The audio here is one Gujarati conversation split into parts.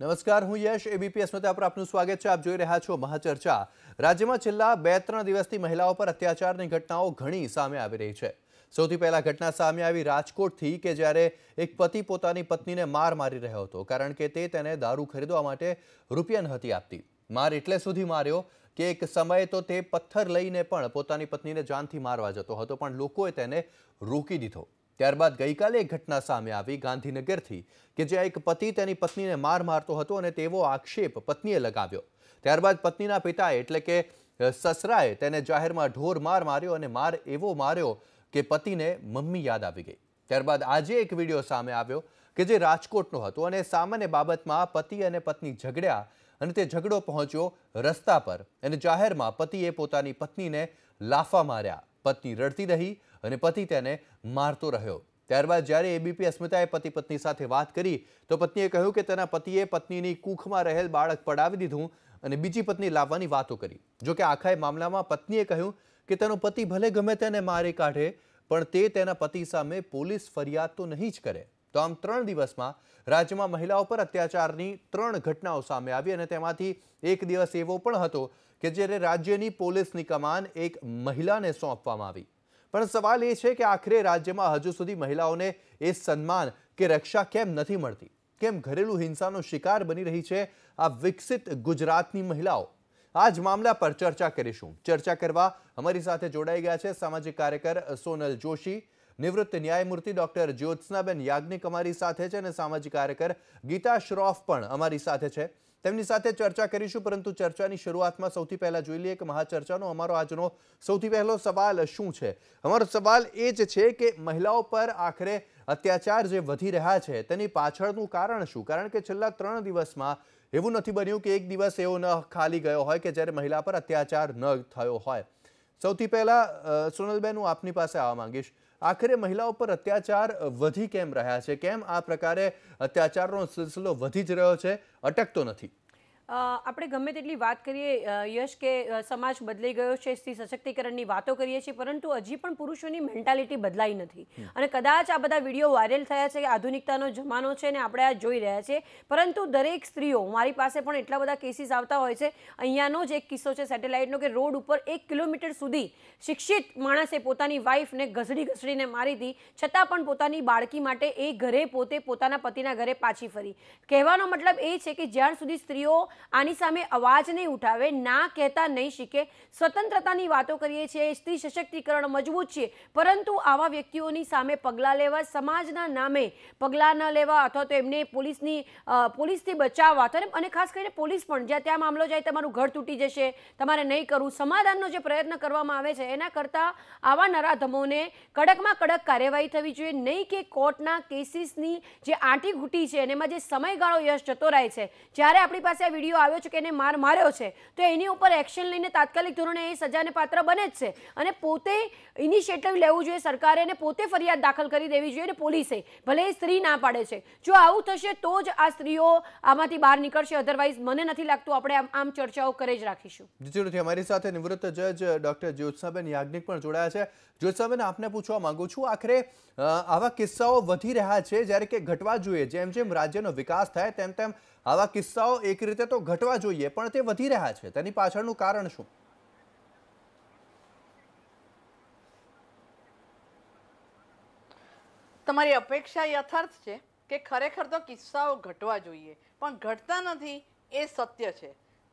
નમસ્કાર, હું યશ એબીપી અસ્મિતા પર આપનું સ્વાગત છે. આપ જોઈ રહ્યા છો મહાચર્ચા. રાજ્યમાં છેલ્લા 2-3 દિવસથી મહિલાઓ પર અત્યાચારની ઘટનાઓ ઘણી સામે આવી રહી છે. સૌથી પહેલા ઘટના સામે આવી રાજકોટથી કે જ્યારે એક પતિ પોતાની પત્નીને માર મારી રહ્યો હતો કારણ કે તે તેને દારૂ ખરીદવા માટે રૂપિયા નહોતી આપતી. માર એટલે સુધી માર્યો કે એક સમયે તો તે પથ્થર લઈને પણ પોતાની પત્નીને જાનથી મારવા જતો હતો, પણ લોકોએ તેને રોકી દીધો. ત્યારબાદ ગઈકાલે એક ઘટના સામે આવી ગાંધીનગરથી કે જ્યાં એક પતિ તેની પત્નીને માર મારતો હતો અને તેવો આક્ષેપ પત્નીએ લગાવ્યો. ત્યારબાદ પત્નીના પિતાએ એટલે કે સસરાએ તેને જાહેરમાં ઢોર માર માર્યો અને માર એવો માર્યો કે પતિને મમ્મી યાદ આવી ગઈ. ત્યારબાદ આજે એક વિડીયો સામે આવ્યો કે જે રાજકોટનો હતો અને સામાન્ય બાબતમાં પતિ અને પત્ની ઝઘડ્યા અને તે ઝઘડો પહોંચ્યો રસ્તા પર અને જાહેરમાં પતિએ પોતાની પત્નીને લાફા માર્યા. પત્ની રડતી રહી અને પતિ તેને મારતો રહ્યો. ત્યારબાદ જ્યારે એબીપી અસ્મિતાએ પતિ પત્ની સાથે વાત કરી તો પત્નીએ કહ્યું કે તેના પતિએ પત્નીની કૂખમાં રહેલ બાળક પડાવી દીધું અને બીજી પત્ની લાવવાની વાતો કરી. જોકે આખા મામલામાં પત્નીએ કહ્યું કે તેનો પતિ ભલે ગમે તેને મારી કાઢે પણ તે તેના પતિ સામે પોલીસ ફરિયાદ તો નહીં જ કરે. તો આમ 3 દિવસમાં રાજ્યમાં મહિલાઓ પર અત્યાચારની 3 ઘટનાઓ સામે આવી અને તેમાંથી એક દિવસ એવો પણ હતો કે જ્યારે રાજ્યની પોલીસની કમાન એક મહિલાને સોંપવામાં આવી. પણ સવાલ એ છે કે આખરે રાજ્યમાં હજુ સુધી મહિલાઓને એ સન્માન કે રક્ષા કેમ નથી મળતી? કેમ ઘરેલું હિંસાનો શિકાર બની રહી છે આ વિકસિત ગુજરાતની મહિલાઓ? આ જ મામલા પર ચર્ચા કરીશું. ચર્ચા કરવા અમારી સાથે જોડાઈ ગયા છે સામાજિક કાર્યકર સોનલ જોશી, નિવૃત્ત ન્યાયમૂર્તિ ડોક્ટર જ્યોત્સનાબેન યાજ્ઞિક અમારી સાથે છે અને સામાજિક કાર્યકર ગીતા શ્રોફ પણ અમારી સાથે છે. તેમની સાથે ચર્ચા કરીશું, પરંતુ ચર્ચાની શરૂઆતમાં સૌથી પહેલા જોઈ લઈએ કે મહાચર્ચાનો અમારો આજનો સૌથી પહેલો સવાલ શું છે. અમારો સવાલ એ જ છે કે મહિલાઓ પર આખરે અત્યાચાર જે વધી રહ્યા છે તેની પાછળનું કારણ શું? કારણ કે છેલ્લા 3 દિવસમાં એવું નથી બન્યું કે એક દિવસ એવો ન ખાલી ગયો હોય કે જ્યારે મહિલા પર અત્યાચાર ન થયો હોય. સૌથી પહેલા સોનલબેન, હું આપની પાસે આવવા માંગીશ. આખરે મહિલાઓ પર અત્યાચાર વધી કેમ રહ્યા છે? કેમ આ પ્રકારે અત્યાચારનો સિલસિલો વધી જ રહ્યો છે, અટકતો નથી? આપણે ગમે તેટલી વાત કરીએ યશ કે સમાજ બદલાઈ ગયો છે, સ્ત્રી સશક્તિકરણની વાતો કરીએ છીએ, પરંતુ હજી પણ પુરુષોની મેન્ટાલિટી બદલાઈ નથી. અને કદાચ આ બધા વિડીયો વાયરલ થયા છે કે આધુનિકતાનો જમાનો છે ને આપણે આ જોઈ રહ્યા છે, પરંતુ દરેક સ્ત્રીઓ, મારી પાસે પણ એટલા બધા કેસીસ આવતા હોય છે. અહીંયાનો જ એક કિસ્સો છે સેટેલાઇટનો કે રોડ ઉપર 1 કિલોમીટર સુધી શિક્ષિત માણસે પોતાની વાઈફને ઘસડીને મારી હતી, છતાં પણ પોતાની બાળકી માટે એ ઘરે પોતે પોતાના પતિના ઘરે પાછી ફરી. કહેવાનો મતલબ એ છે કે જ્યાં સુધી સ્ત્રીઓ આની સામે અવાજ નહીં ઉઠાવે, ના કહેતા નહીં શીખે, સ્વતંત્રતાની વાતો કરીએ છીએ, સ્ત્રી સશક્તિકરણ મજબૂત છે, પરંતુ આવા વ્યક્તિઓની સામે પગલાં લેવા, સમાજના નામે પગલાં ન લેવા અથવા તો એમને પોલીસથી બચાવવા, અને ખાસ કરીને પોલીસ પણ જ્યાં ત્યાં મામલો જાય તમારું ઘર તૂટી જશે, તમારે નહીં કરવું, સમાધાનનો જે પ્રયત્ન કરવામાં આવે છે એના કરતાં આવા નરાધમોને કડકમાં કડક કાર્યવાહી થવી જોઈએ. નહીં કે કોર્ટના કેસીસની જે આંટી ઘૂંટી છે અને એમાં જે સમયગાળો યશ જતો રહે છે, જ્યારે આપણી પાસે આ વિડીયો આવ્યો છે કે એને માર માર્યો છે તો એની ઉપર એક્શન લઈને તાત્કાલિક ધોરણે એ સજાને પાત્ર બને જ છે અને પોતે ઇનિશિયેટિવ લેવું જોઈએ સરકારે અને પોતે ફરિયાદ દાખલ કરી દેવી જોઈએ અને પોલીસે, ભલે એ સ્ત્રી ના પાડે છે. જો આવું થશે તો જ આ સ્ત્રીઓ આમાંથી બહાર નીકળશે, અધરવાઇઝ મને નથી લાગતું આપણે આમ ચર્ચાઓ કરે જ રાખીશું. જરૂરથી. અમારી સાથે નિવૃત્ત જજ ડોક્ટર જ્યોત્સનાબેન યાજ્ઞિક પણ જોડાયા છે. જ્યોત્સનાબેન, આપને પૂછવા માંગુ છું, આખરે આવા કિસ્સાઓ વધી રહ્યા છે જ્યારે કે ઘટવા જોઈએ, જેમ જેમ રાજ્યનો વિકાસ થાય તેમ તેમ આવા કિસ્સાઓ એક રીતે તો ઘટવા જોઈએ, પણ તે વધી રહ્યા છે. તેની પાછળનું કારણ શું? તમારી અપેક્ષા યથાર્થ છે કે ખરેખર તો કિસ્સાઓ ઘટવા જોઈએ, પણ ઘટતા નથી એ સત્ય છે.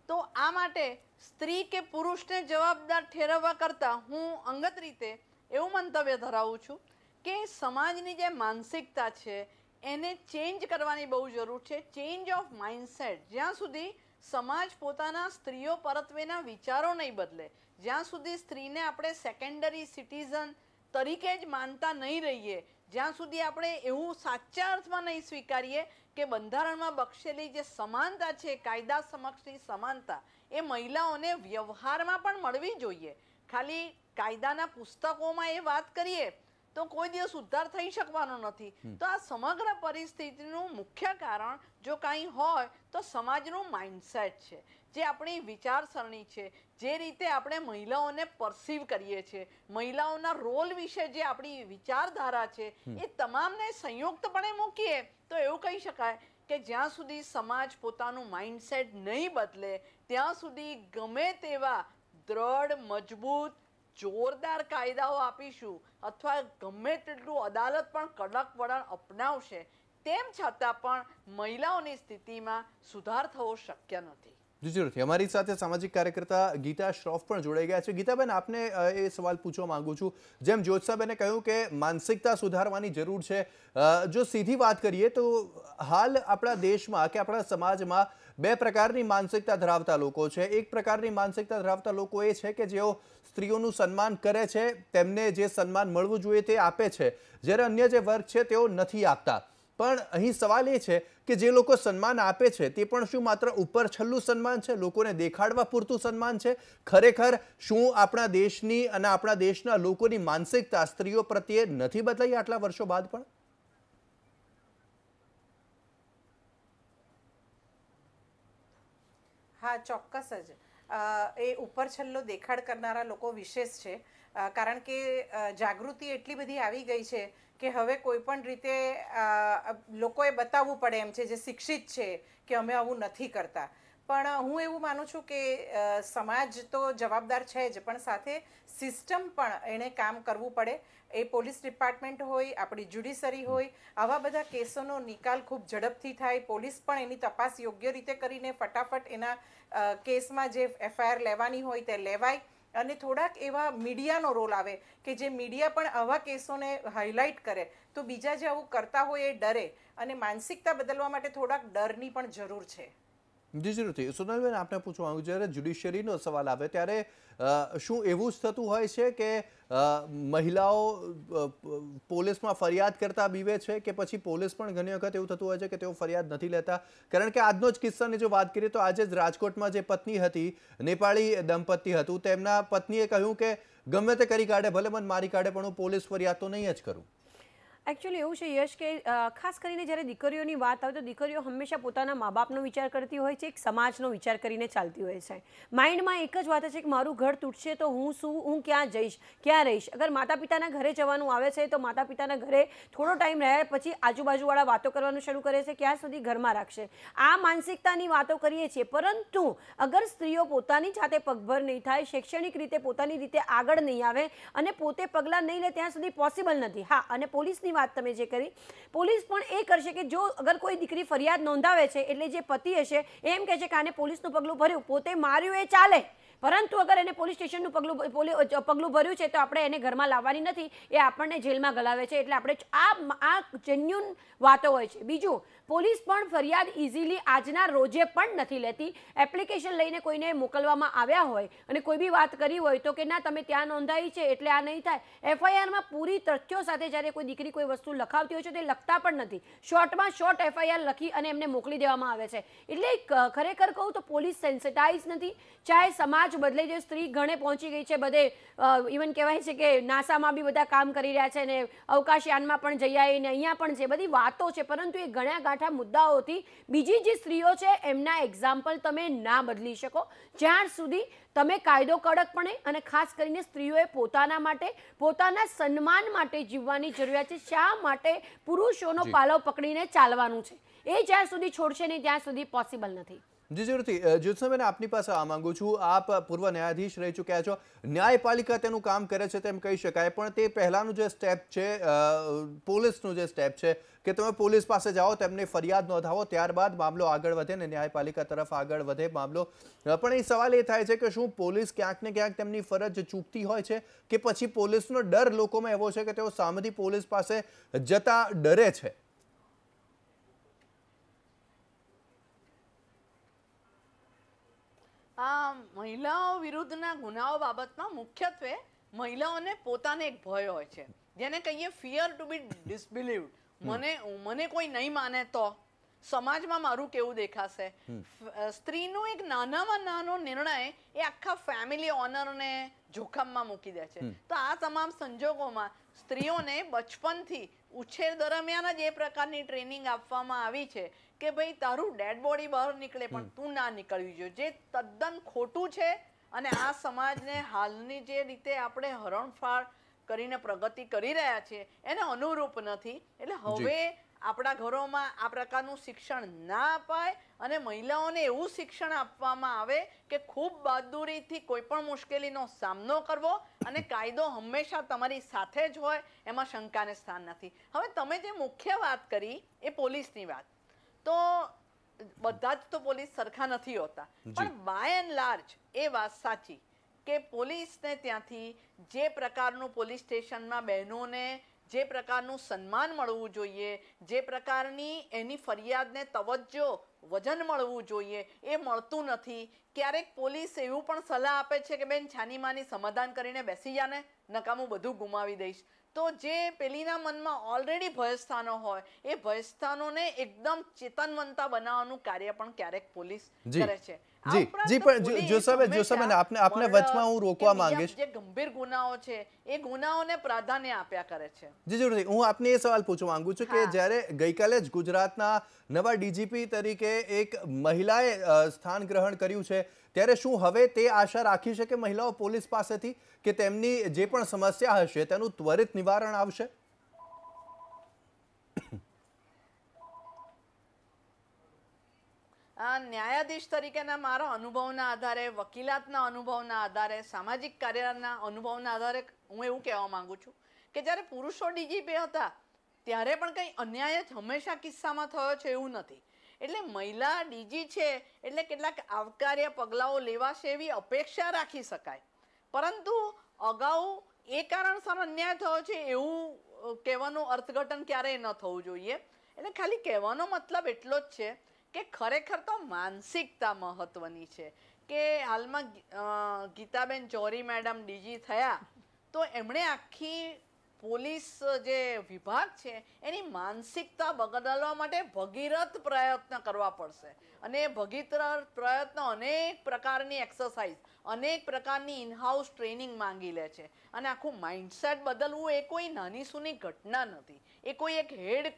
તો આ માટે સ્ત્રી કે પુરુષને જવાબદાર ઠેરવવા કરતાં હું અંગત રીતે એવું મંતવ્ય ધરાવું છું કે સમાજની જે માનસિકતા છે એને ચેન્જ કરવાની બહુ જરૂર છે. Change of mindset. જ્યાં સુધી સમાજ પોતાના સ્ત્રીઓ પરત્વેના વિચારો નહીં બદલે, જ્યાં સુધી સ્ત્રીને આપણે સેકન્ડરી સિટીઝન તરીકે જ માનતા નહીં રહીએ, જ્યાં સુધી આપણે એવું સાચા અર્થમાં નહીં સ્વીકારીએ કે બંધારણમાં બક્ષેલી જે સમાનતા છે, કાયદા સમક્ષની સમાનતા, એ મહિલાઓને વ્યવહારમાં પણ મળવી જોઈએ. ખાલી કાયદાના પુસ્તકોમાં એ વાત કરીએ તો કોઈ દિવસ ઉદ્ધાર થઈ શકવાનો નથી. તો આ સમગ્ર પરિસ્થિતિનું મુખ્ય કારણ જો કાંઈ હોય તો સમાજનું માઇન્ડસેટ છે, જે આપણી વિચારસરણી છે, જે રીતે આપણે મહિલાઓને પરસીવ કરીએ છીએ, મહિલાઓના રોલ વિશે જે આપણી વિચારધારા છે, એ તમામને સંયુક્તપણે મૂકીએ તો એવું કહી શકાય કે જ્યાં સુધી સમાજ પોતાનું માઇન્ડસેટ નહીં બદલે ત્યાં સુધી ગમે તેવા દ્રઢ મજબૂત જોરદાર કાયદાઓ આપીશું અથવા ગમે તેટલું અદાલત પણ કડક વલણ અપનાવશે તેમ છતાં પણ મહિલાઓની સ્થિતિમાં સુધાર થવો શક્ય નથી. જરૂરથી અમારી સાથે સામાજિક કાર્યકર્તા ગીતા શ્રોફ પણ જોડાઈ ગયા છે. ગીતાબેન, આપને એ સવાલ પૂછવા માંગુ છું, જેમ જ્યોત્સાબેને કહ્યું કે માનસિકતા સુધારવાની જરૂર છે, જો સીધી વાત કરીએ તો હાલ આપણા દેશમાં કે આપણા સમાજમાં બે પ્રકારની માનસિકતા ધરાવતા લોકો છે. એક પ્રકારની માનસિકતા ધરાવતા લોકો એ છે કે જેઓ સ્ત્રીઓનું સન્માન કરે છે, તેમને જે સન્માન મળવું જોઈએ તે આપે છે, જ્યારે અન્ય જે વર્ગ છે તેઓ નથી આપતા. પણ અહીં સવાલ એ છે કે જે લોકો સન્માન આપે છે તે પણ શું માત્ર ઉપર છલ્લું સન્માન છે, લોકોને દેખાડવા પૂરતું સન્માન છે? ખરેખર શું આપણા દેશની અને આપણા દેશના લોકોની માનસિકતા સ્ત્રીઓ પ્રત્યે નથી બદલાઈ આટલા વર્ષો બાદ પણ? હા, ચોક્કસ જ. એ ઉપર છલ્લો દેખાડ કરનારા લોકો વિશેષ છે, કારણ કે જાગૃતિ એટલી બધી આવી ગઈ છે કે હવે કોઈ પણ રીતે લોકોએ બતાવવું પડે એમ છે જે શિક્ષિત છે કે અમે આવું નથી કરતા. પણ હું એવું માનું છું કે સમાજ તો જવાબદાર છે જ, પણ સાથે સિસ્ટમ પણ એણે કામ કરવું પડે. એ પોલીસ ડિપાર્ટમેન્ટ હોય, આપણી જ્યુડિશરી હોય, આવા બધા કેસોનો નિકાલ ખૂબ ઝડપથી થાય. પોલીસ પણ એની તપાસ યોગ્ય રીતે કરીને ફટાફટ એના કેસમાં જે FIR લેવાની હોય તે લેવાય. અને થોડાક એવા મીડિયાનો રોલ આવે કે જે મીડિયા પણ આવા કેસોને હાઇલાઇટ કરે તો બીજા જે આવું કરતા હોય એ ડરે. અને માનસિકતા બદલવા માટે થોડાક ડરની પણ જરૂર છે. જી જરૂરથી. સોનલબેન, આપને પૂછવા માંગુ, જ્યારે જ્યુડિશિયરીનો સવાલ આવે ત્યારે શું એવું જ થતું હોય છે કે મહિલાઓ પોલીસમાં ફરિયાદ કરતા બીવે છે કે પછી પોલીસ પણ ઘણી વખત એવું થતું હોય છે કે તેઓ ફરિયાદ નથી લેતા? કારણ કે આજનો જ કિસ્સાની જો વાત કરીએ તો આજે જ રાજકોટમાં જે પત્ની હતી, નેપાળી દંપતી હતું, તેમના પત્નીએ કહ્યું કે ગમે તે કરી કાઢે, ભલે મને મારી કાઢે, પણ હું પોલીસ ફરિયાદ તો નહીં જ કરું. એકચ્યુઅલી એવું છે યશ કે ખાસ કરીને જ્યારે દીકરીઓની વાત આવે તો દીકરીઓ હંમેશા પોતાના મા બાપનો વિચાર કરતી હોય છે, એક સમાજનો વિચાર કરીને ચાલતી હોય છે. માઇન્ડમાં એક જ વાત છે કે મારું ઘર તૂટશે તો હું શું, હું ક્યાં જઈશ, ક્યાં રહીશ. અગર માતા પિતાના ઘરે જવાનું આવે છે તો માતા પિતાના ઘરે થોડો ટાઈમ રહ્યા પછી આજુબાજુવાળા વાતો કરવાનું શરૂ કરે છે, ક્યાં સુધી ઘરમાં રાખશે. આ માનસિકતાની વાતો કરીએ છીએ. પરંતુ અગર સ્ત્રીઓ પોતાની જાતે પગભર નહીં થાય, શૈક્ષણિક રીતે પોતાની રીતે આગળ નહીં આવે અને પોતે પગલાં નહીં લે ત્યાં સુધી પોસિબલ નથી. હા, અને પોલીસની વાત તમે જે કરી, પોલીસ પણ એ કરશે કે જો અગર કોઈ દીકરી ફરિયાદ નોંધાવે છે એટલે જે પતિ હશે એમ કહે છે કે આને પોલીસનું પગલું ભર્યું, પોતે માર્યું એ ચાલે, પરંતુ અગર એને પોલીસ સ્ટેશનનું પગલું ભર્યું છે તો આપણે એને ઘરમાં લાવવાની નથી, એ આપણને જેલમાં ગલાવે છે. એટલે આપણે આ જેન્યુન વાતો હોય છે. બીજું, પોલીસ પણ ફરિયાદ ઇઝીલી આજના રોજે પણ નથી લેતી. એપ્લિકેશન લઈને કોઈને મોકલવામાં આવ્યા હોય અને કોઈ બી વાત કરી હોય તો કે ના તમે ત્યાં નોંધાઈ છે એટલે આ નહીં થાય. FIRમાં પૂરી તથ્યો સાથે જ્યારે કોઈ દીકરી કોઈ વસ્તુ લખાવતી હોય છે તે લખતા પણ નથી, શોર્ટમાં શોર્ટ FIR લખી અને એમને મોકલી દેવામાં આવે છે. એટલે ખરેખર કહું તો પોલીસ સેન્સિટાઇઝ નથી. ચાહે સમાજ બદલાઈ જાય, સ્ત્રી ઘણે પહોંચી ગઈ છે, બધે ઇવન કહેવાય છે કે નાસામાં બી બધા કામ કરી રહ્યા છે ને અવકાશયાનમાં પણ જઈ આવી ને અહીંયા પણ છે, બધી વાતો છે, પરંતુ એ ગણ્યા ગાંઠા મુદ્દાઓથી બીજી જે સ્ત્રીઓ છે એમના એક્ઝામ્પલ તમે ના બદલી શકો જ્યાં સુધી તમે કાયદો કડકપણે અને ખાસ કરીને સ્ત્રીઓએ પોતાના માટે, પોતાના સન્માન માટે જીવવાની જરૂરિયાત છે. શા માટે પુરુષોનો પાલવ પકડીને ચાલવાનું છે એ જ્યાં સુધી છોડશે નહીં ત્યાં સુધી પોસિબલ નથી. જી જરૂરથી. જ્યોત્સનાબેન, આપની પાસે આ માંગુ છું. આપ પૂર્વ ન્યાયાધીશ રહી ચૂક્યા છો. ન્યાયપાલિકા તેનું કામ કરે છે તેમ કહી શકાય, પણ તે પહેલાનું જે સ્ટેપ છે, પોલીસનું જે સ્ટેપ છે કે તમે પોલીસ પાસે જાઓ, તેમને ફરિયાદ નોંધાવો, ત્યારબાદ મામલો આગળ વધે ને ન્યાયપાલિકા તરફ આગળ વધે મામલો. પણ એ સવાલ એ થાય છે કે શું પોલીસ ક્યાંક ને ક્યાંક તેમની ફરજ ચૂકતી હોય છે કે પછી પોલીસનો ડર લોકોમાં એવો છે કે તેઓ સામેથી પોલીસ પાસે જતા ડરે છે? આ મહિલાઓ વિરુદ્ધના ગુનાઓ બાબતમાં મુખ્યત્વે મહિલાઓને પોતાને એક ભય હોય છે, જેને કહીએ ફિયર ટુ બી ડિસબિલીવ્ડ. મને કોઈ નહીં માને તો સમાજમાં મારું કેવું દેખાશે. સ્ત્રીનો એક નાનામાં નાનો નિર્ણય એ આખા ફેમિલી ઓનરને જોખમમાં મૂકી દે છે. તો આ તમામ સંજોગોમાં સ્ત્રીઓને બચપનથી ઉછેર દરમિયાન જ એ પ્રકારની ટ્રેનિંગ આપવામાં આવી છે કે ભાઈ તારું ડેડ બોડી બહાર નીકળે પણ તું ના નીકળવી જોઈએ, જે તદ્દન ખોટું છે. અને આ સમાજને હાલની જે રીતે આપણે હરણફાળ કરીને પ્રગતિ કરી રહ્યા છીએ એને અનુરૂપ નથી. એટલે હવે આપણા ઘરોમાં આ પ્રકારનું શિક્ષણ ના અપાય અને મહિલાઓને એવું શિક્ષણ આપવામાં આવે કે ખૂબ બહાદુરીથી કોઈ પણ મુશ્કેલીનો સામનો કરવો અને કાયદો હંમેશા તમારી સાથે જ હોય, એમાં શંકાને સ્થાન નથી. હવે તમે જે મુખ્ય વાત કરી એ પોલીસની વાત, તો બધા જ તો પોલીસ સરખા નથી હોતા, પણ બાય એન્ડ લાર્જ એ વાત સાચી કે પોલીસને ત્યાંથી જે પ્રકારનું પોલીસ સ્ટેશનમાં બહેનોને જે પ્રકારનું સન્માન મળવું જોઈએ, જે પ્રકારની એની ફરિયાદને તવજ્જો વજન મળવું જોઈએ, એ મળતું નથી. ક્યારેક પોલીસ એવું પણ સલાહ આપે છે કે બેન છાની માની સમાધાન કરીને બેસી જાને, નકામું બધું ગુમાવી દઈશ. તો જે પેલીના મનમાં ઓલરેડી ભયસ્થાનો હોય એ ભયસ્થાનોને એકદમ ચેતનવંતા બનાવવાનું કાર્ય પણ ક્યારેક પોલીસ કરે છે. જી પણ જોસાબેન આપને વચમાં હું રોકવા માંગીશ. જે ગંભીર ગુનાઓ છે એ ગુનાઓને પ્રાધાન્ય આપ્યા કરે છે. જી જરૂરથી હું આપને એ સવાલ પૂછવા માંગુ છું કે જ્યારે ગઈકાલે જ ગુજરાતના નવા ડીજીપી તરીકે એક મહિલાએ સ્થાન ગ્રહણ કર્યું છે, ત્યારે શું હવે તે આશા રાખી શકે મહિલાઓ પોલીસ પાસેથી કે તેમની જે પણ સમસ્યા હશે તેનું ત્વરિત નિવારણ આવશે? ન્યાયાધીશ તરીકેના મારા અનુભવના આધારે, વકીલાતના અનુભવના આધારે, સામાજિક કાર્યના અનુભવના આધારે હું એવું કહેવા માંગુ છું કે જ્યારે પુરુષો ડીજીપી હતા ત્યારે પણ કંઈ અન્યાય જ હંમેશા કિસ્સામાં થયો છે એવું નથી. એટલે મહિલા ડીજી છે એટલે કેટલાક આવકાર્ય પગલાઓ લેવાશે એવી અપેક્ષા રાખી શકાય, પરંતુ અગાઉ એ કારણસર અન્યાય થયો છે એવું કહેવાનું અર્થઘટન ક્યારેય ન થવું જોઈએ. એટલે ખાલી કહેવાનો મતલબ એટલો જ છે કે ખરેખર તો માનસિકતા મહત્વની છે. કે હાલમાં ગીતાબેન ચોરી મેડમ ડીજી થયા તો એમણે આખી પોલીસ જે વિભાગ છે એની માનસિકતા બદલવા માટે ભગીરથ પ્રયત્ન કરવા પડશે. અને ભગીરથ પ્રયત્ન અનેક પ્રકારની એક્સરસાઇઝ, અનેક પ્રકારની ઇનહાઉસ ટ્રેનિંગ માંગી લે છે. અને આખું માઇન્ડસેટ બદલવું એ કોઈ નાની સૂની ઘટના નથી. એ કોઈ એક હેડ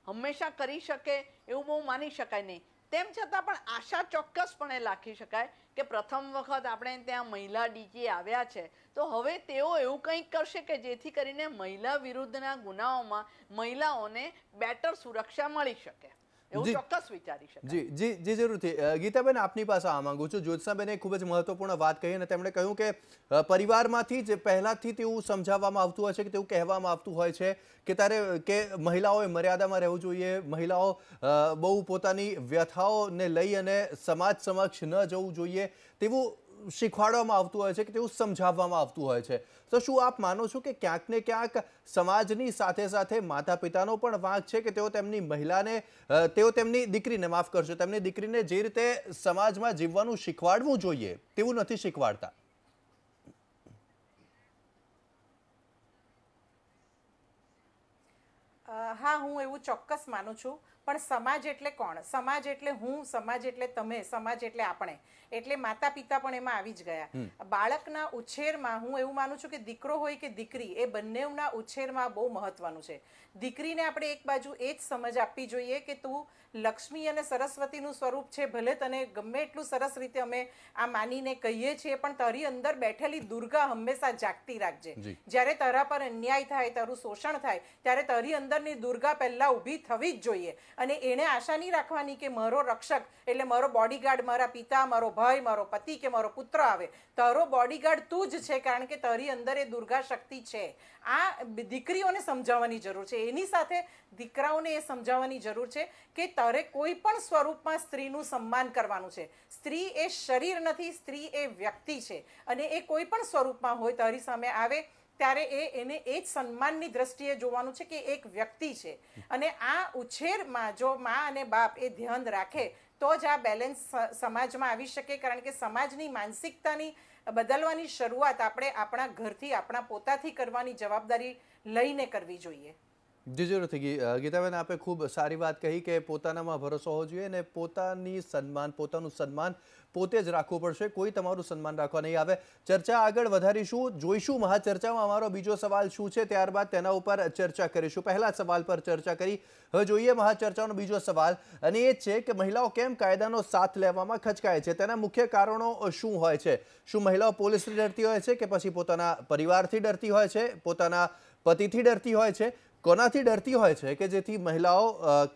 હંમેશા કરી શકે એવું બહુ માની શકાય નહીં. તેમ છતાં પણ આશા ચોક્કસપણે રાખી શકાય કે પ્રથમ વખત આપણે ત્યાં મહિલા ડીજી આવ્યા છે તો હવે તેઓ એવું કંઈક કરશે કે જેથી કરીને મહિલા વિરુદ્ધના ગુનાઓમાં મહિલાઓને બેટર સુરક્ષા મળી શકે. એવું ચોક્કસ વિચારી શકાય. જી જરૂરથી. ગીતાબેન આપની પાસે આ માંગુ છું. જ્યોત્સનાબેને ખૂબ જ મહત્વપૂર્ણ વાત કહી અને તેમણે કહ્યું કે પરિવારમાંથી જ પહેલાથી તેવું સમજાવવામાં આવતું હોય છે કે તેવું કહેવામાં આવતું હોય છે કે કે મહિલાઓએ મર્યાદામાં રહેવું જોઈએ, મહિલાઓ બહુ પોતાની વ્યથાઓને લઈ અને સમાજ સમક્ષ ન જવું જોઈએ તેવું શીખવાડવામાં આવતું હોય છે કે તેવું સમજાવવામાં આવતું હોય છે. તો શું આપ માનો છો કે ક્યાંક ને ક્યાંક સમાજની સાથે સાથે માતા પિતાનો પણ વાંક છે કે તેઓ તેમની દીકરીને માફ કરશો, તેમની દીકરીને જે રીતે સમાજમાં જીવવાનું શીખવાડવું જોઈએ તેવું નથી શીખવાડતા? હા, હું એવું ચોક્કસ માનું છું. પણ સમાજ એટલે કોણ? સમાજ એટલે હું, સમાજ એટલે તમે, સમાજ એટલે આપણે. એટલે માતા પિતા પણ એમાં આવી જ ગયા. બાળકના ઉછેરમાં હું એવું માનું છું કે દીકરો હોય કે દીકરી એ બંનેના ઉછેરમાં બહુ મહત્વનું છે. દીકરીને આપણે એક બાજુ એ જ સમજ આપવી જોઈએ કે તું લક્ષ્મી અને સરસ્વતીનું સ્વરૂપ છે, ભલે તને ગમે એટલું સરસ રીતે અમે આ માનીને કહીએ છીએ, પણ તારી અંદર બેઠેલી દુર્ગા હંમેશા જાગતી રાખજે. જ્યારે તારા પર અન્યાય થાય, તારું શોષણ થાય, ત્યારે તારી અંદરની દુર્ગા પહેલા ઊભી થવી જ જોઈએ. અને એને આશા નહીં રાખવાની કે મારો રક્ષક એટલે મારો બોડીગાર્ડ મારા પિતા, મારો ભાઈ, મારો પતિ કે મારો પુત્ર આવે. તારો બોડીગાર્ડ તું જ છે, કારણ કે તારી અંદર એ દુર્ગા શક્તિ છે. આ દીકરીઓને સમજાવવાની જરૂર છે. એની સાથે દીકરાઓને એ સમજાવવાની જરૂર છે કે તારે કોઈ પણ સ્વરૂપમાં સ્ત્રીનું સન્માન કરવાનું છે. સ્ત્રી એ શરીર નથી, સ્ત્રી એ વ્યક્તિ છે. અને એ કોઈ પણ સ્વરૂપમાં હોય તારી સામે આવે ત્યારે એને એ જ સન્માનની દ્રષ્ટિએ જોવાનું છે કે એક વ્યક્તિ છે. અને આ ઉછેરમાં જો મા અને બાપ એ ધ્યાન રાખે તો જ આ બેલેન્સ સમાજમાં આવી શકે. કારણ કે સમાજની માનસિકતાની બદલવાની શરૂઆત આપણે આપણા ઘરથી, આપણા પોતાથી કરવાની જવાબદારી લઈને કરવી જોઈએ. જી જરૂરથી. ગીતાબેન, આપે ખૂબ સારી વાત કહી કે પોતાનામાં ભરોસો હોવો જોઈએ અને પોતાનું સન્માન પોતે જ રાખવું પડશે. કોઈ તમારું સન્માન રાખવા નહીં આવે. ચર્ચા આગળ વધારીશું, જોઈશું મહાચર્ચામાં અમારો બીજો સવાલ શું છે, ત્યારબાદ તેના ઉપર ચર્ચા કરીશું. પહેલા સવાલ પર ચર્ચા કરી, હવે જોઈએ મહાચર્ચાનો બીજો સવાલ, અને એ છે કે મહિલાઓ કેમ કાયદાનો સાથ લેવામાં ખચકાય છે, તેના મુખ્ય કારણો શું હોય છે? શું મહિલાઓ પોલીસથી ડરતી હોય છે કે પછી પોતાના પરિવારથી ડરતી હોય છે, પોતાના પતિથી ડરતી હોય છે? કોનાથી ડરતી હોય છે કે જેથી મહિલાઓ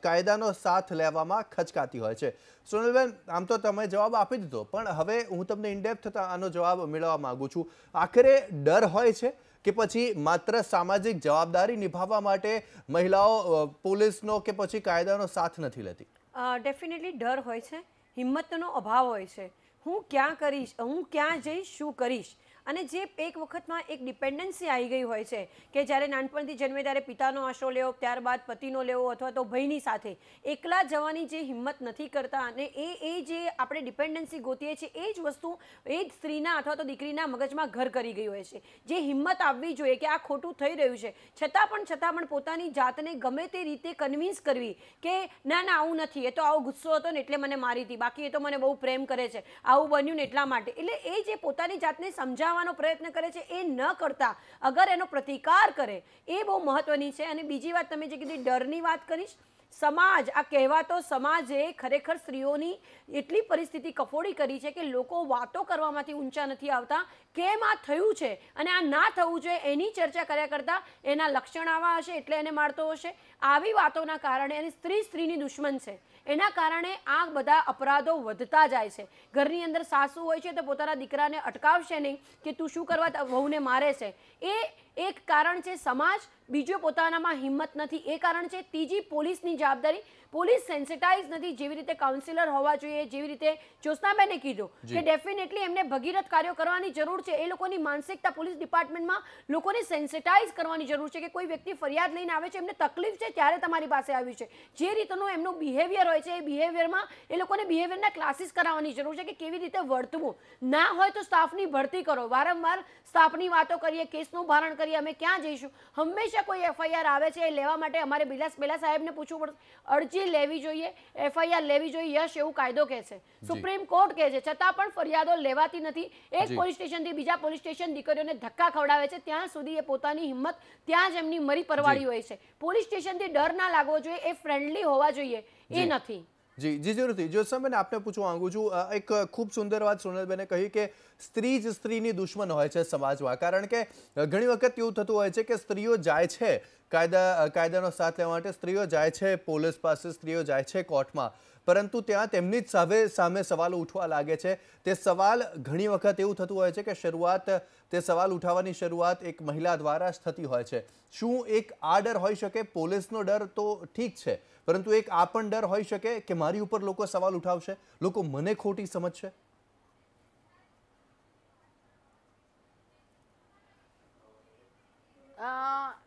કાયદાનો સાથ લેવામાં ખચકાતી હોય છે? સોનલબેન, આમ તો તમે જવાબ આપી દીધો, પણ હવે હું તમને ઇનડેપ્થ આનો જવાબ મેળવવા માંગુ છું. આખરે ડર હોય છે કે પછી માત્ર સામાજિક જવાબદારી નિભાવવા માટે મહિલાઓ પોલીસનો કે પછી કાયદાનો સાથ નથી લેતી? ડેફિનેટલી ડર હોય છે, હિંમતનો અભાવ હોય છે. હું ક્યાં કરીશ, હું ક્યાં જઈશ, શું કરીશ? અને જે એક વખતમાં એક ડિપેન્ડન્સી આવી ગઈ હોય છે કે જ્યારે નાનપણથી જન્મે ત્યારે પિતાનો આશરો લેવો, ત્યારબાદ પતિનો લેવો અથવા તો ભાઈની સાથે એકલા જવાની જે હિંમત નથી કરતા, અને એ જે આપણે ડિપેન્ડન્સી ગોતીએ છીએ એ જ વસ્તુ એ જ સ્ત્રીના અથવા તો દીકરીના મગજમાં ઘર કરી ગઈ હોય છે. જે હિંમત આવવી જોઈએ કે આ ખોટું થઈ રહ્યું છે, છતાં પણ પોતાની જાતને ગમે તે રીતે કન્વિન્સ કરવી કે ના આવું નથી, એ તો આવો ગુસ્સો હતો ને એટલે મને મારી હતી, બાકી એ તો મને બહુ પ્રેમ કરે છે, આવું બન્યું ને એટલા માટે. એટલે એ જે પોતાની જાતને સમજાવવાનો પ્રયત્ન કરે છે એ ન કરતા અગર એનો પ્રતિકાર કરે એ બહુ મહત્વની છે. અને બીજી વાત, તમે જે કીધી ડરની વાત કરીશ, સમાજ, આ કહેવાતો સમાજે ખરેખર સ્ત્રીઓની એટલી પરિસ્થિતિ કફોડી કરી છે કે લોકો વાતો કરવામાંથી ઊંચા નથી આવતા. કેમ આ થયું છે અને આ ના થવું જોઈએ એની ચર્ચા કર્યા કરતાં એના લક્ષણ આવા હશે એટલે એને મારતો હશે, આવી વાતોના કારણે, અને સ્ત્રીની દુશ્મન છે એના કારણે આ બધા અપરાધો વધતા જાય છે. ઘરની અંદર સાસુ હોય છે તો પોતાના દીકરાને અટકાવશે નહીં કે તું શું કરવા વહુને મારે છે, એ એક કારણ છે સમાજ. બીજું પોતાનામાં હિંમત નથી, એ કારણ છે. ત્રીજી પોલીસની જવાબદારી, પોલીસ સેન્સિટાઇઝ નથી. જેવી રીતે કાઉન્સિલર હોવા જોઈએ, જેવી રીતે જ્યોત્સનાબેને કીધું કે ડેફિનેટલી એમને ભગીરથ કાર્યો કરવાની જરૂર છે. એ લોકોની માનસિકતા પોલીસ ડિપાર્ટમેન્ટમાં લોકોને સેન્સિટાઇઝ કરવાની જરૂર છે કે કોઈ વ્યક્તિ ફરિયાદ લઈને આવે છે, એમને તકલીફ છે ત્યારે તમારી પાસે આવ્યું છે, જે રીતનું એમનું બિહેવિયર હોય છે એ બિહેવિયરમાં એ લોકોને બિહેવિયરના ક્લાસીસ કરાવવાની જરૂર છે કે કેવી રીતે વર્તવું. ના હોય તો સ્ટાફની ભરતી કરો. વારંવાર સ્ટાફની વાતો કરીએ, કેસનું ભારણ કરીએ, અમે ક્યાં જઈશું? હંમેશા કોઈ એફઆઈઆર આવે છે એ લેવા માટે અમારે બેલા સાહેબને પૂછવું પડશે, અરજી લેવી જોઈએ, એફઆઈઆર લેવી જોઈએ. યશ એવું કાયદો કહે છે, સુપ્રીમ કોર્ટ કહે છે, છતાં પણ ફરિયાદો લેવાતી નથી. એક પોલીસ સ્ટેશનથી બીજા પોલીસ સ્ટેશન દીકરીઓને ધક્કા ખવડાવે છે, ત્યાં સુધી એ પોતાની હિંમત ત્યાં જ એમની મરી પરવાડી હોય છે. પોલીસ સ્ટેશનથી ડર ના લાગવો જોઈએ, એ ફ્રેન્ડલી હોવા જોઈએ, એ નથી. જી જરૂરથી. જ્યોત્સનાબેન, આપને પૂછવા માંગુ છું, એક ખૂબ સુંદર વાત સોનલબેને કહી કે સ્ત્રી જ સ્ત્રીની દુશ્મન હોય છે સમાજમાં. કારણ કે ઘણી વખત એવું થતું હોય છે કે સ્ત્રીઓ જાય છે કાયદાનો સાથ લેવા માટે, સ્ત્રીઓ જાય છે પોલીસ પાસે, સ્ત્રીઓ જાય છે કોર્ટમાં, પરંતુ ત્યાં તેમની જ સામે સવાલો ઉઠવા લાગે છે. તે સવાલ ઘણી વખત એવું થતું હોય છે કે તે સવાલ ઉઠાવવાની શરૂઆત એક મહિલા દ્વારા જ થતી હોય છે. શું એક આ ડર હોઈ શકે? પોલીસનો ડર તો ઠીક છે, પરંતુ એક આ પણ ડર હોઈ શકે કે મારી ઉપર લોકો સવાલ ઉઠાવશે, લોકો મને ખોટી સમજશે?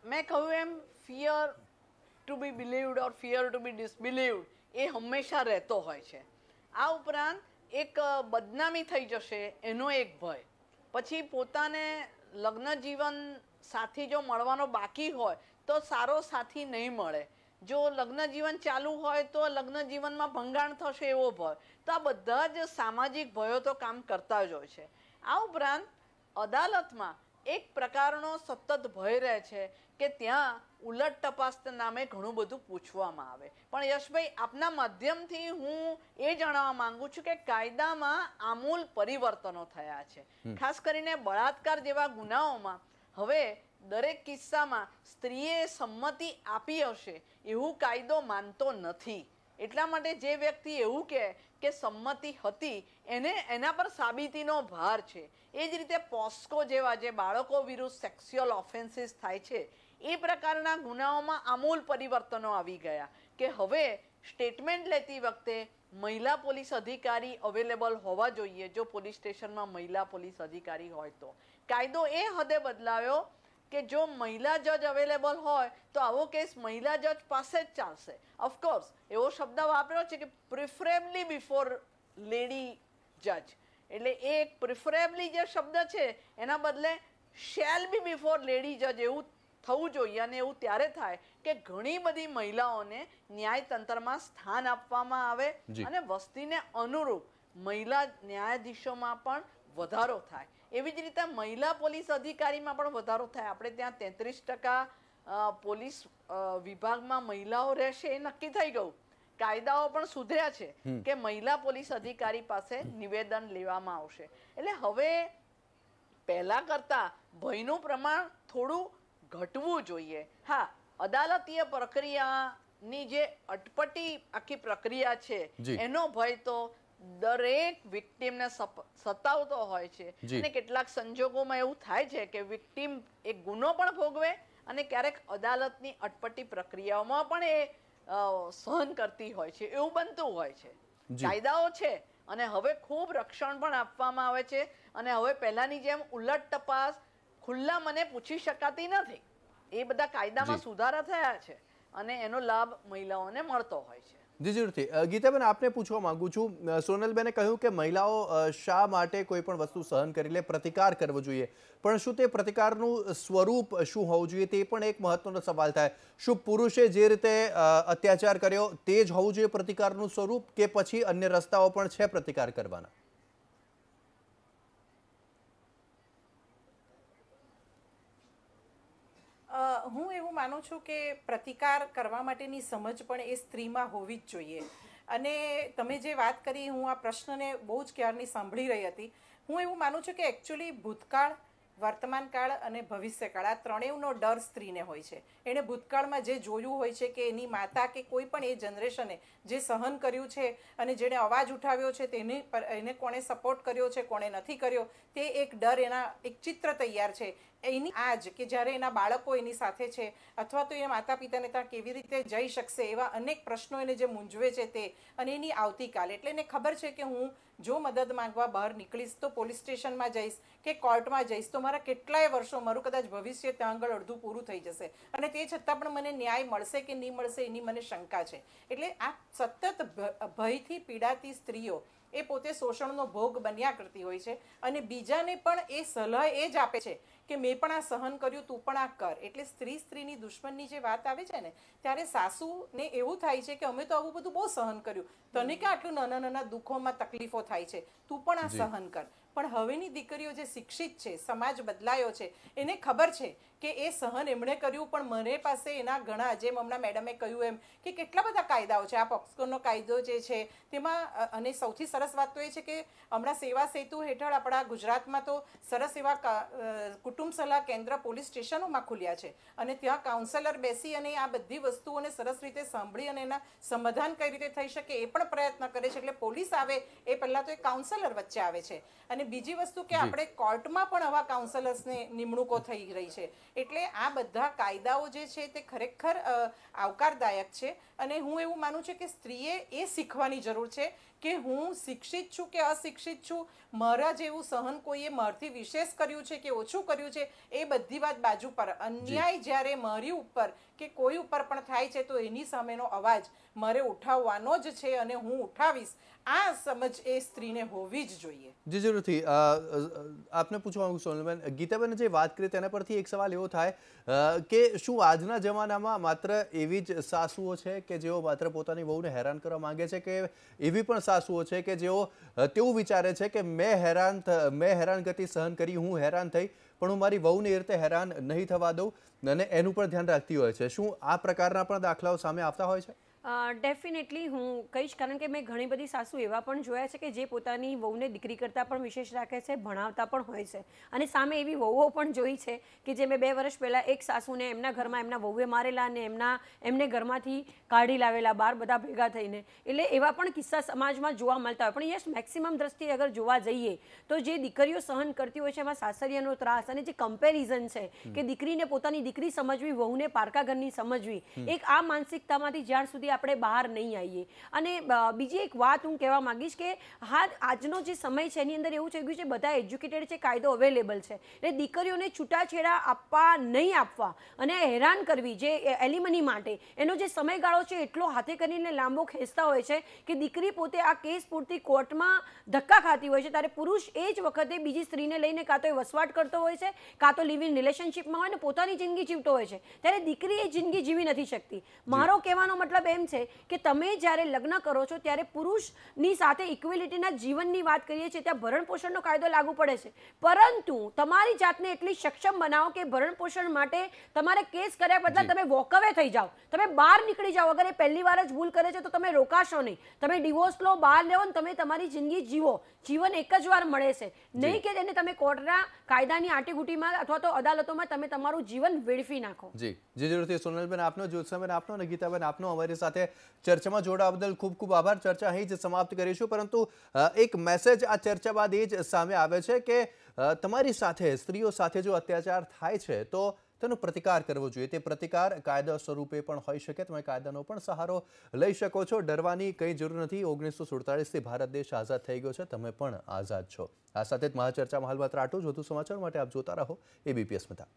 મેં કહ્યું એમ, ફિયર ટુ બી બિલીવડ ઓર ફિયર ટુ બી ડિસબિલીવડ એ હંમેશા રહેતો હોય છે. આ ઉપરાંત એક બદનામી થઈ જશે એનો એક ભય, પછી પોતાને લગ્ન જીવન સાથી જો મળવાનો બાકી હોય તો સારો સાથી નહીં મળે, જો લગ્ન જીવન ચાલુ હોય તો લગ્ન જીવનમાં ભંગાણ થશે એવો ભય. તો આ બધા જ સામાજિક ભયો તો કામ કરતા જ હોય છે. આ ઉપરાંત અદાલતમાં એક પ્રકારનો સતત ભય રહે છે કે ત્યાં ઉલટ તપાસ નામે ઘણું બધું પૂછવામાં આવે. પણ યશભાઈ, આપના માધ્યમથી હું એ જણાવવા માંગુ છું કે કાયદામાં આમૂલ પરિવર્તનો થયા છે. ખાસ કરીને બળાત્કાર જેવા ગુનાઓમાં હવે દરેક કિસ્સામાં સ્ત્રીએ સંમતિ આપી હશે એવું કાયદો માનતો નથી. એટલા માટે જે વ્યક્તિ એવું કહે કે સંમતિ હતી એના પર સાબિતીનો ભાર છે. એ જ રીતે પોસ્કો જેવા જે બાળકો વિરુદ્ધ સેક્સ્યુઅલ ઓફેન્સીસ થાય છે એ પ્રકારના ગુનાઓમાં આમૂલ પરિવર્તનો આવી ગયા કે હવે સ્ટેટમેન્ટ લેતી વખતે મહિલા પોલીસ અધિકારી અવેલેબલ હોવા જોઈએ. જો પોલીસ સ્ટેશનમાં મહિલા પોલીસ અધિકારી હોય તો કાયદો એ હદે બદલાયો કે જો મહિલા જજ અવેલેબલ હોય તો આવો કેસ મહિલા જજ પાસે જ ચાલશે. ઓફકોર્સ એવો શબ્દ વાપર્યો છે કે પ્રિફરેબલી બિફોર લેડી જજ, એટલે એ એક પ્રિફરેબલી જે શબ્દ છે એના બદલે શેલ બી બિફોર લેડી જજ એવું થવું જોઈએ. અને એવું ત્યારે થાય કે ઘણી બધી મહિલાઓને ન્યાયતંત્રમાં સ્થાન આપવામાં આવે અને વસ્તીને અનુરૂપ મહિલા ન્યાયાધીશોમાં પણ વધારો થાય. એવી જ રીતે મહિલા પોલીસ અધિકારીમાં પણ વધારો થાય. આપણે ત્યાં 33% પોલીસ વિભાગમાં મહિલાઓ રહેશે એ નક્કી થઈ ગયું. કાયદાઓ પણ સુધર્યા છે કે મહિલા પોલીસ અધિકારી પાસે નિવેદન લેવામાં આવશે. એટલે હવે પહેલા કરતા ભયનું પ્રમાણ થોડું ઘટવું જોઈએ. હા, અદાલતીય પ્રક્રિયાની જે અટપટી આખી પ્રક્રિયા છે જી. એનો ભય તો દરેક વિક્ટીમને સતાવતો હોય છે. જી. અને કેટલાક સંજોગોમાં એવું થાય છે કે વિક્ટીમ એક ગુનો પણ ભોગવે અને ક્યારેક અદાલતની અટપટી પ્રક્રિયાઓમાં પણ એ સહન કરતી હોય છે. એવું બનતું હોય છે. જી. કાયદાઓ છે અને હવે ખૂબ રક્ષણ પણ આપવામાં આવે છે અને હવે પહેલાની જેમ ઉલટ તપાસ ખુલ્લા મને પૂછી શકાતી નથી. એ બધા કાયદામાં જી. સુધારા થયા છે અને એનો લાભ મહિલાઓને મળતો હોય છે. જી જરૂરથી. ગીતાબેન, આપને પૂછવા માંગુ છું, સોનલબેને કહ્યું કે મહિલાઓ શા માટે કોઈ પણ વસ્તુ સહન કરી લે, પ્રતિકાર કરવો જોઈએ, પણ શું તે પ્રતિકારનું સ્વરૂપ શું હોવું જોઈએ તે પણ એક મહત્વનો સવાલ થાય. શું પુરુષે જે રીતે અત્યાચાર કર્યો તે જ હોવું જોઈએ પ્રતિકારનું સ્વરૂપ, કે પછી અન્ય રસ્તાઓ પણ છે પ્રતિકાર કરવાના? હું એવું માનું છું કે પ્રતિકાર કરવા માટેની સમજ પણ એ સ્ત્રીમાં હોવી જ જોઈએ. અને તમે જે વાત કરી, હું આ પ્રશ્નને બહુ જ ક્યારની સાંભળી રહી હતી. હું એવું માનું છું કે એકચ્યુઅલી ભૂતકાળ, વર્તમાનકાળ અને ભવિષ્યકાળ આ ત્રણેયનો ડર સ્ત્રીને હોય છે. એણે ભૂતકાળમાં જે જોયું હોય છે કે એની માતા કે કોઈ પણ એ જનરેશને જે સહન કર્યું છે અને જેણે અવાજ ઉઠાવ્યો છે એને કોણે સપોર્ટ કર્યો છે, કોણે નથી કર્યો, તે એક ડર, એના એક ચિત્ર તૈયાર છે. એની આજ કે જ્યારે એના બાળકો એની સાથે છે અથવા તો એ માતા પિતાને ત્યાં કેવી રીતે જઈ શકશે, એવા અનેક પ્રશ્નો એને જે મૂંઝવે છે તે, અને એની આવતીકાલ. એટલે એને ખબર છે કે હું જો મદદ માંગવા બહાર નીકળીશ તો પોલીસ સ્ટેશનમાં જઈશ કે કોર્ટમાં જઈશ તો મારા કેટલાય વર્ષો, મારું કદાચ ભવિષ્ય ત્યાં આગળ અડધું પૂરું થઈ જશે, અને તે છતાં પણ મને ન્યાય મળશે કે નહીં મળશે એની મને શંકા છે. એટલે આ સતત ભયથી પીડાતી સ્ત્રીઓ એ પોતે શોષણનો ભોગ બન્યા કરતી હોય છે અને બીજાને પણ એ સલાહ એ જ આપે છે કે મેં પણ આ સહન કર્યું, તું પણ આ કર. એટલે સ્ત્રીની દુશ્મનની જે વાત આવે છે ને, ત્યારે સાસુને એવું થાય છે કે અમે તો આવું બધું બહુ સહન કર્યું, તને કે આટલું નાના નાના દુઃખોમાં તકલીફો થાય છે, તું પણ આ સહન કર. પણ હવેની દીકરીઓ જે શિક્ષિત છે, સમાજ બદલાયો છે, એને ખબર છે કે એ સહન એમણે કર્યું, પણ મને પાસે એના ઘણા, જેમ હમણાં મેડમે કહ્યું એમ કે કેટલા બધા કાયદાઓ છે. આ પોક્સોનો કાયદો જે છે તેમાં, અને સૌથી સરસ વાત તો એ છે કે હમણાં સેવા સેતુ હેઠળ આપણા ગુજરાતમાં તો સરસ એવા કુટુંબ સલાહ કેન્દ્ર પોલીસ સ્ટેશનોમાં ખુલ્યા છે અને ત્યાં કાઉન્સેલર બેસી અને આ બધી વસ્તુઓને સરસ રીતે સાંભળી અને એના સમાધાન કઈ રીતે થઈ શકે એ પણ પ્રયત્ન કરે છે. એટલે પોલીસ આવે એ પહેલાં તો એક કાઉન્સેલર વચ્ચે આવે છે. અને બીજી વસ્તુ કે આપણે કોર્ટમાં પણ આવા કાઉન્સેલર્સને નિમણૂકો થઈ રહી છે. એટલે આ બધા કાયદાઓ જે છે તે ખરેખર આવકારદાયક છે. અને હું એવું માનું છું કે સ્ત્રીએ એ શીખવાની જરૂર છે કે હું શિક્ષિત છું કે અશિક્ષિત છું, મારા જેવું સહન કોઈએ મારથી વિશેષ કર્યું છે કે ઓછું કર્યું છે, એ બધી વાત બાજુ પર. અન્યાય જ્યારે મારી ઉપર કે કોઈ ઉપર પણ થાય છે તો એની સામેનો અવાજ મારે ઉઠાવવાનો જ છે અને હું ઉઠાવીશ. આ સમજ એ સ્ત્રીને હોવી જ જોઈએ. જી જરૂરથી. આપને પૂછવા માંગુ સોનલબેન, ગીતાબેને જે વાત કરી તેના પરથી એક સવાલ એવો થાય કે શું આજના જમાનામાં માત્ર એવી જ સાસુઓ છે કે જેઓ માત્ર પોતાની વહુને હેરાન કરવા માંગે છે, કે એવી પણ સાસુઓ છે કે જેઓ તેવું વિચારે છે કે મેં હેરાનગતિ સહન કરી, હું હેરાન થઈ, પણ હું મારી વહુને એ રીતે હેરાન નહીં થવા દઉં, અને એનું પણ ધ્યાન રાખતી હોય છે? શું આ પ્રકારના પણ દાખલાઓ સામે આવતા હોય છે? ડેફિનેટલી હું કહીશ, કારણ કે મેં ઘણી બધી સાસુ એવા પણ જોયા છે કે જે પોતાની વહુને દીકરી કરતાં પણ વિશેષ રાખે છે, ભણાવતા પણ હોય છે. અને સામે એવી વહુઓ પણ જોઈ છે કે જે મેં 2 વર્ષ પહેલાં એક સાસુને એમના ઘરમાં એમના વહુએ મારેલા અને એમને ઘરમાંથી કાઢી લાવેલા બહાર બધા ભેગા થઈને. એટલે એવા પણ કિસ્સા સમાજમાં જોવા મળતા હોય. પણ યસ, મેક્સિમમ દ્રષ્ટિએ અગર જોવા જઈએ તો જે દીકરીઓ સહન કરતી હોય છે એમાં સાસરિયાનો ત્રાસ અને જે કમ્પેરિઝન છે કે દીકરીને પોતાની દીકરી સમજવી, વહુને પારકા ઘરની સમજવી, એક આ માનસિકતામાંથી જ્યાર સુધી આપણે બહાર નહીં આવીએ. અને બીજી એક વાત હું કહેવા માંગીશ કે હા, આજનો જે સમય છે એની અંદર એવું થઈ ગયું છે બધા એજ્યુકેટેડ છે, કાયદો અવેલેબલ છે, એટલે દીકરીઓને છૂટાછેડા આપવા નહીં આપવા અને હેરાન કરવી જે એલિમની માટે એનો જે સમયગાળો છે એટલો હાથે કરીને લાંબો ખેંચતા હોય છે કે દીકરી પોતે આ કેસ પૂરતી કોર્ટમાં ધક્કા ખાતી હોય છે, ત્યારે પુરુષ એ જ વખતે બીજી સ્ત્રીને લઈને કાં તો એ વસવાટ કરતો હોય છે, કાં તો લિવ ઇન રિલેશનશીપમાં હોય ને પોતાની જિંદગી જીવતો હોય છે, ત્યારે દીકરી એ જિંદગી જીવી નથી શકતી. મારો કહેવાનો મતલબ એમ એમ છે કે તમે જ્યારે લગ્ન કરો છો ત્યારે પુરુષની સાથે ઇક્વેલિટીના જીવનની વાત કરીએ છીએ, ત્યાં ભરણ પોષણનો કાયદો લાગુ પડે છે, પરંતુ તમારી જાતને એટલી સક્ષમ બનાવો કે ભરણ પોષણ માટે તમારે કેસ કર્યા બદલા તમે વોકઅવે થઈ જાઓ, તમે બહાર નીકળી જાઓ. અગર એ પહેલી વાર જ ભૂલ કરે છે તો તમે રોકાશો નહીં, તમે ડિવોર્સ લો, બહાર લેવો ને તમે તમારી જિંદગી જીવો. જીવન એક જ વાર મળે છે, નહીં કે તેને તમે કોર્ટના કાયદાની આટીઘૂટીમાં અથવા તો અદાલતોમાં તમે તમારું જીવન વેડફી નાખો. જી જરૂરથી સોનલબેન આપનો, જ્યોત્સનાબેન આપનો અને ગીતાબેન આપનો અમારી સાથે ચર્ચામાં જોડાવા બદલ ખૂબ ખૂબ આભાર. ચર્ચા અહીં જ સમાપ્ત કરીશું, પરંતુ એક મેસેજ આ ચર્ચા બાદ એ જ સામે આવે છે કે તમારી સાથે સ્ત્રીઓ સાથે જો અત્યાચાર થાય છે તો તેનો પ્રતિકાર કરવો જોઈએ. તે પ્રતિકાર કાયદા સ્વરૂપે પણ હોઈ શકે, તમે કાયદાનો પણ સહારો લઈ શકો છો. ડરવાની કંઈ જરૂર નથી. 1947થી ભારત દેશ આઝાદ થઈ ગયો છે, તમે પણ આઝાદ છો. આ સાથે જ મહાચર્ચામાં હાલ માત્ર આટલું જ. વધુ સમાચાર માટે આપ જોતા રહો ABP અસ્મિતા.